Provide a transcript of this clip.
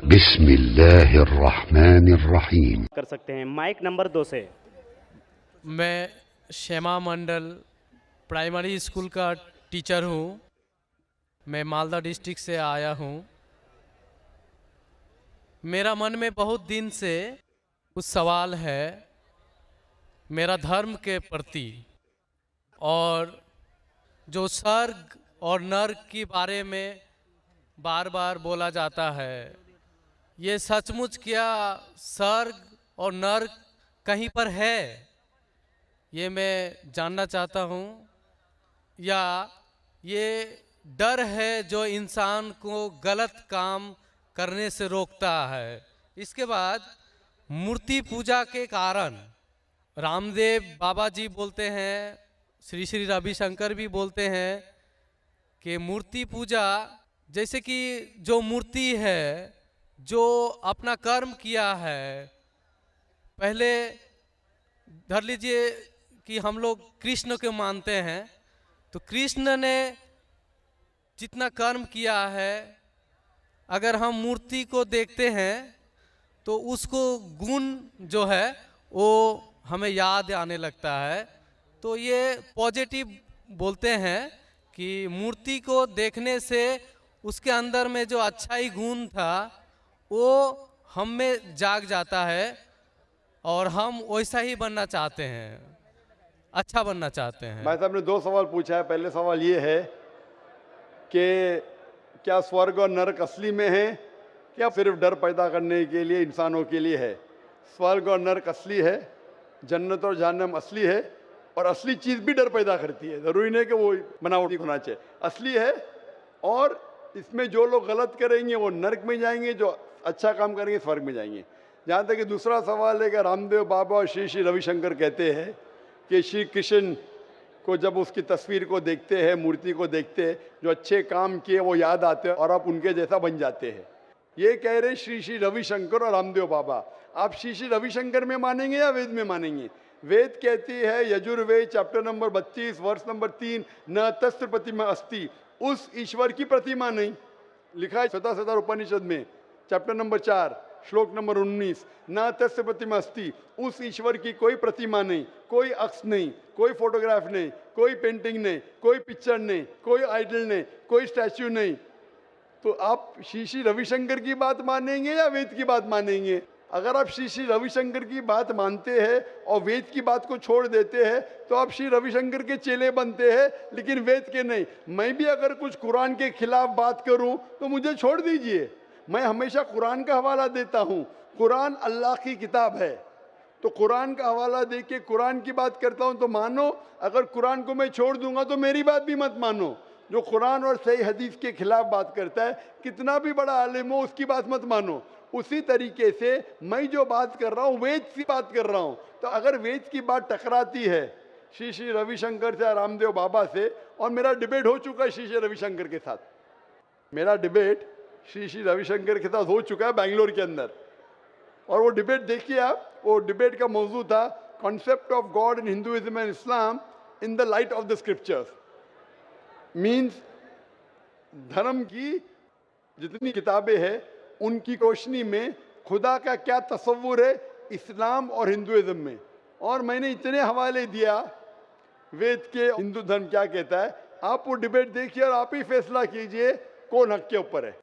बिस्मिल्लाहिर्रहमानिर्रहीम। कर सकते हैं माइक नंबर 2 से। मैं श्यामा मंडल प्राइमरी स्कूल का टीचर हूँ। मैं मालदा डिस्ट्रिक्ट से आया हूँ। मेरा मन में बहुत दिन से कुछ सवाल है मेरा धर्म के प्रति, और जो स्वर्ग और नर्क के बारे में बार बार बोला जाता है, ये सचमुच क्या स्वर्ग और नर्क कहीं पर है? ये मैं जानना चाहता हूँ। या ये डर है जो इंसान को गलत काम करने से रोकता है। इसके बाद मूर्ति पूजा के कारण रामदेव बाबा जी बोलते हैं, श्री श्री रविशंकर भी बोलते हैं कि मूर्ति पूजा, जैसे कि जो मूर्ति है जो अपना कर्म किया है, पहले धर लीजिए कि हम लोग कृष्ण को मानते हैं, तो कृष्ण ने जितना कर्म किया है, अगर हम मूर्ति को देखते हैं तो उसको गुण जो है वो हमें याद आने लगता है। तो ये पॉजिटिव बोलते हैं कि मूर्ति को देखने से उसके अंदर में जो अच्छाई गुण था वो हम में जाग जाता है और हम वैसा ही बनना चाहते हैं, अच्छा बनना चाहते हैं। भाई साहब ने 2 सवाल पूछा है। पहले सवाल ये है कि क्या स्वर्ग और नरक असली में है या सिर्फ डर पैदा करने के लिए इंसानों के लिए है? स्वर्ग और नरक असली है, जन्नत और जहन्नम असली है, और असली चीज़ भी डर पैदा करती है। ज़रूरी नहीं कि वो बनावटी होना चाहिए, असली है। और इसमें जो लोग गलत करेंगे वो नरक में जाएंगे, जो अच्छा काम करेंगे स्वर्ग में जाएंगे। जहाँ तक कि दूसरा सवाल है कि रामदेव बाबा और श्री श्री रविशंकर कहते हैं कि श्री कृष्ण को जब उसकी तस्वीर को देखते हैं, मूर्ति को देखते हैं, जो अच्छे काम किए वो याद आते हैं और आप उनके जैसा बन जाते हैं। ये कह रहे श्री श्री रविशंकर और रामदेव बाबा। आप श्री श्री रविशंकर में मानेंगे या वेद में मानेंगे? वेद कहती है, यजुर्वेद चैप्टर नंबर 32 वर्ष नंबर 3, न तस्त्र प्रतिमा अस्ति, उस ईश्वर की प्रतिमा नहीं। लिखा है शतसहस्र उपनिषद में चैप्टर नंबर 4 श्लोक नंबर 19, न तस्य प्रतिमा अस्ति, उस ईश्वर की कोई प्रतिमा नहीं, कोई अक्ष नहीं, कोई फोटोग्राफ नहीं, कोई पेंटिंग नहीं, कोई पिक्चर नहीं, कोई आइडल नहीं, कोई स्टैच्यू नहीं। तो आप श्री श्री रविशंकर की बात मानेंगे या वेद की बात मानेंगे? अगर आप श्री श्री रविशंकर की बात मानते हैं और वेद की बात को छोड़ देते हैं तो आप श्री रविशंकर के चेले बनते हैं, लेकिन वेद के नहीं। मैं भी अगर कुछ कुरान के खिलाफ बात करूं तो मुझे छोड़ दीजिए। मैं हमेशा कुरान का हवाला देता हूं। कुरान अल्लाह की किताब है, तो कुरान का हवाला दे के कुरान की बात करता हूं तो मानो। अगर कुरान को मैं छोड़ दूंगा तो मेरी बात भी मत मानो। जो कुरान और सही हदीस के खिलाफ बात करता है, कितना भी बड़ा आलिम हो, उसकी बात मत मानो। उसी तरीके से मैं जो बात कर रहा हूँ वेद की बात कर रहा हूँ। तो अगर वेद की बात टकराती है श्री श्री रविशंकर से, रामदेव बाबा से, और मेरा डिबेट हो चुका है श्री श्री रविशंकर के साथ, मेरा डिबेट श्री श्री रविशंकर के साथ हो चुका है बेंगलोर के अंदर। और वो डिबेट देखिए आप, वो डिबेट का मौजू था concept of God in Hinduism and Islam in the light of the scriptures. Means धर्म की जितनी किताबें हैं उनकी रोशनी में खुदा का क्या तस्वुर है इस्लाम और हिंदुइज्म में। और मैंने इतने हवाले दिया वेद के, हिंदू धर्म क्या कहता है। आप वो डिबेट देखिए और आप ही फैसला कीजिए कौन हक के ऊपर है।